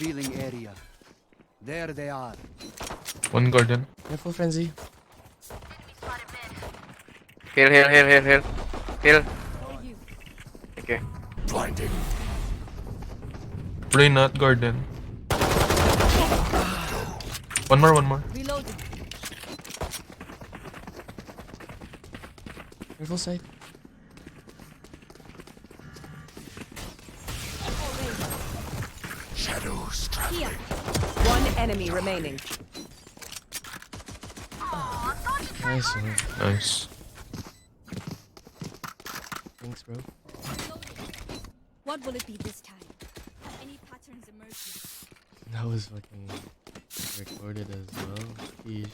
Healing area. There they are. One garden. Careful, Frenzy. Heal. Heal. Okay. Blinding. Brain not garden. One more. Reloading. Careful, side. Shadows traveling. One enemy remaining. Nice one. Nice. Thanks, bro. What will it be this time? Have any patterns emerged yet? That was fucking recorded as well. Jeez.